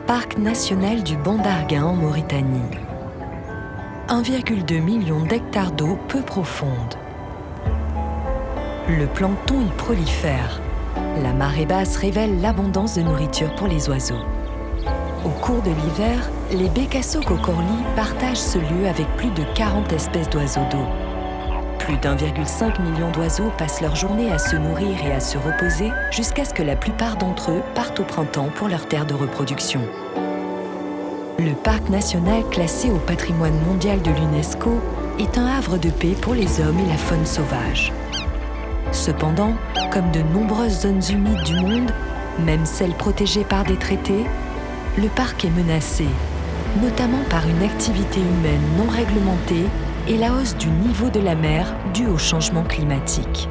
parc national du banc d'Arguin en Mauritanie. 1,2 million d'hectares d'eau peu profonde. Le plancton y prolifère. La marée basse révèle l'abondance de nourriture pour les oiseaux. Au cours de l'hiver, les Bécassos-Kokorli partagent ce lieu avec plus de 40 espèces d'oiseaux d'eau. Plus d'1,5 million d'oiseaux passent leur journée à se nourrir et à se reposer jusqu'à ce que la plupart d'entre eux partent au printemps pour leur terre de reproduction. Le parc national classé au patrimoine mondial de l'UNESCO est un havre de paix pour les hommes et la faune sauvage. Cependant, comme de nombreuses zones humides du monde, même celles protégées par des traités, le parc est menacé, notamment par une activité humaine non réglementée et la hausse du niveau de la mer due au changement climatique.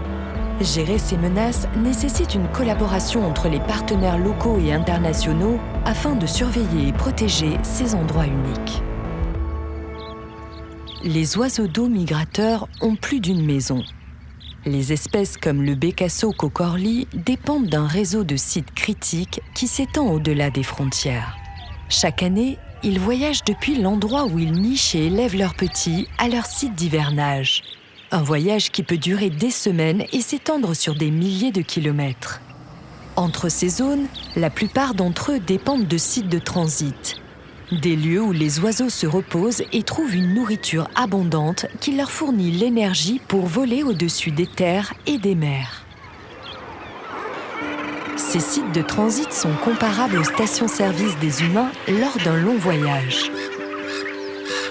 Gérer ces menaces nécessite une collaboration entre les partenaires locaux et internationaux afin de surveiller et protéger ces endroits uniques. Les oiseaux d'eau migrateurs ont plus d'une maison. Les espèces comme le Bécasso-Kokorli dépendent d'un réseau de sites critiques qui s'étend au-delà des frontières. Chaque année, ils voyagent depuis l'endroit où ils nichent et élèvent leurs petits à leur site d'hivernage. Un voyage qui peut durer des semaines et s'étendre sur des milliers de kilomètres. Entre ces zones, la plupart d'entre eux dépendent de sites de transit, des lieux où les oiseaux se reposent et trouvent une nourriture abondante qui leur fournit l'énergie pour voler au-dessus des terres et des mers. Ces sites de transit sont comparables aux stations-service des humains lors d'un long voyage.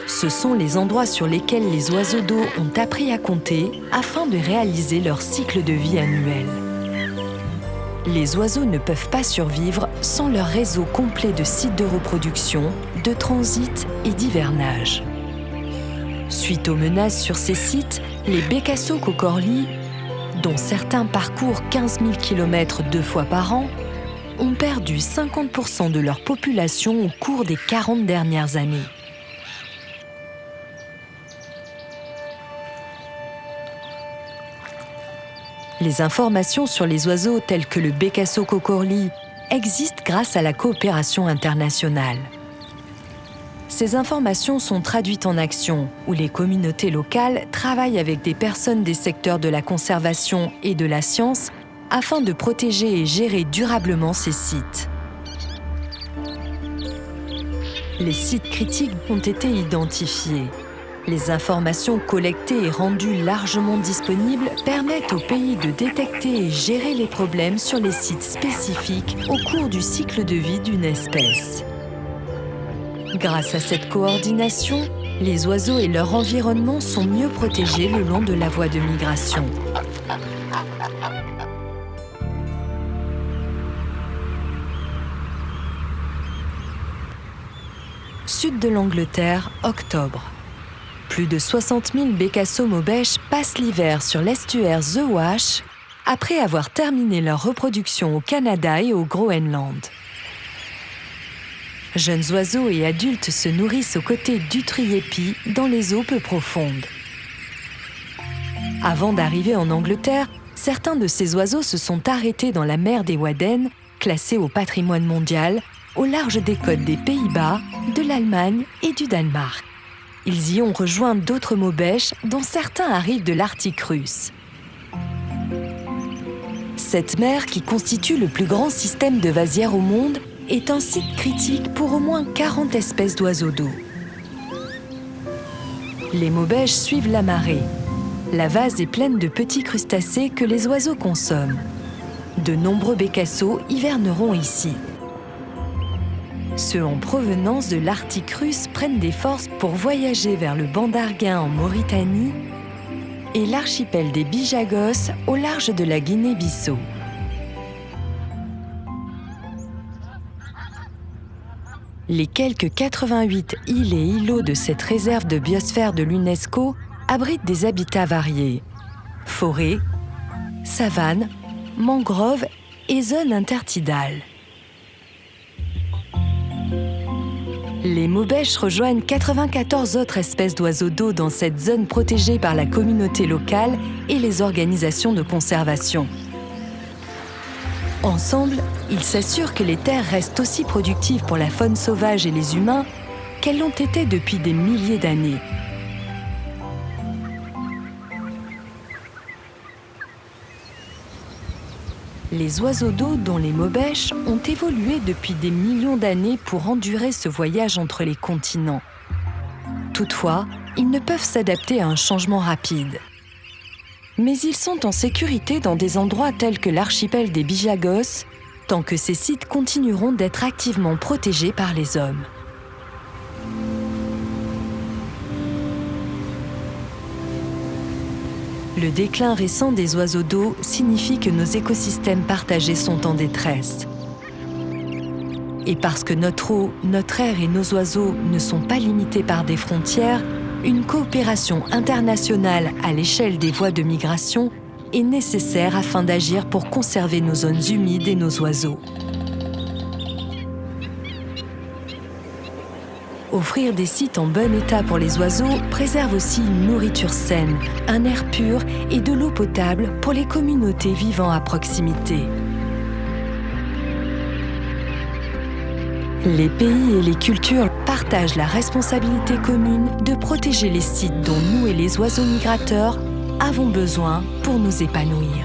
Ce sont les endroits sur lesquels les oiseaux d'eau ont appris à compter afin de réaliser leur cycle de vie annuel. Les oiseaux ne peuvent pas survivre sans leur réseau complet de sites de reproduction, de transit et d'hivernage. Suite aux menaces sur ces sites, les Bécassos-Kokorli, dont certains parcourent 15 000 km 2 fois par an, ont perdu 50% de leur population au cours des 40 dernières années. Les informations sur les oiseaux tels que le Bécasso-Kokorli existent grâce à la coopération internationale. Ces informations sont traduites en actions où les communautés locales travaillent avec des personnes des secteurs de la conservation et de la science afin de protéger et gérer durablement ces sites. Les sites critiques ont été identifiés. Les informations collectées et rendues largement disponibles permettent au pays de détecter et gérer les problèmes sur les sites spécifiques au cours du cycle de vie d'une espèce. Grâce à cette coordination, les oiseaux et leur environnement sont mieux protégés le long de la voie de migration. Sud de l'Angleterre, octobre. Plus de 60 000 Bécassos-Maubèches passent l'hiver sur l'estuaire The Wash après avoir terminé leur reproduction au Canada et au Groenland. Jeunes oiseaux et adultes se nourrissent aux côtés d'utri-épis dans les eaux peu profondes. Avant d'arriver en Angleterre, certains de ces oiseaux se sont arrêtés dans la mer des Wadden, classée au patrimoine mondial, au large des côtes des Pays-Bas, de l'Allemagne et du Danemark. Ils y ont rejoint d'autres maubèches, dont certains arrivent de l'Arctique russe. Cette mer, qui constitue le plus grand système de vasières au monde, est un site critique pour au moins 40 espèces d'oiseaux d'eau. Les maubèches suivent la marée. La vase est pleine de petits crustacés que les oiseaux consomment. De nombreux bécassos hiverneront ici. Ceux en provenance de l'Arctique russe prennent des forces pour voyager vers le banc d'Arguin en Mauritanie et l'archipel des Bijagos au large de la Guinée-Bissau. Les quelques 88 îles et îlots de cette réserve de biosphère de l'UNESCO abritent des habitats variés. Forêts, savanes, mangroves et zones intertidales. Les maubèches rejoignent 94 autres espèces d'oiseaux d'eau dans cette zone protégée par la communauté locale et les organisations de conservation. Ensemble, ils s'assurent que les terres restent aussi productives pour la faune sauvage et les humains qu'elles l'ont été depuis des milliers d'années. Les oiseaux d'eau, dont les maubèches, ont évolué depuis des millions d'années pour endurer ce voyage entre les continents. Toutefois, ils ne peuvent s'adapter à un changement rapide. Mais ils sont en sécurité dans des endroits tels que l'archipel des Bijagos, tant que ces sites continueront d'être activement protégés par les hommes. Le déclin récent des oiseaux d'eau signifie que nos écosystèmes partagés sont en détresse. Et parce que notre eau, notre air et nos oiseaux ne sont pas limités par des frontières, une coopération internationale à l'échelle des voies de migration est nécessaire afin d'agir pour conserver nos zones humides et nos oiseaux. Offrir des sites en bon état pour les oiseaux préserve aussi une nourriture saine, un air pur et de l'eau potable pour les communautés vivant à proximité. Les pays et les cultures partagent la responsabilité commune de protéger les sites dont nous et les oiseaux migrateurs avons besoin pour nous épanouir.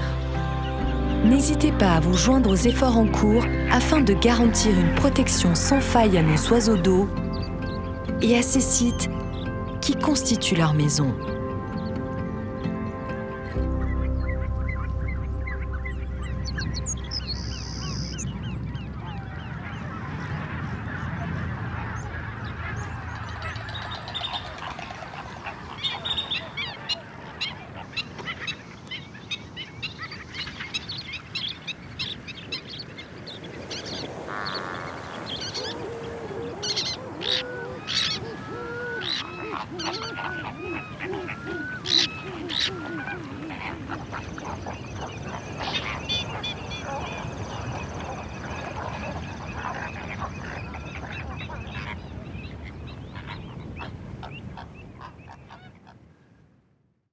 N'hésitez pas à vous joindre aux efforts en cours afin de garantir une protection sans faille à nos oiseaux d'eau et à ces sites qui constituent leur maison.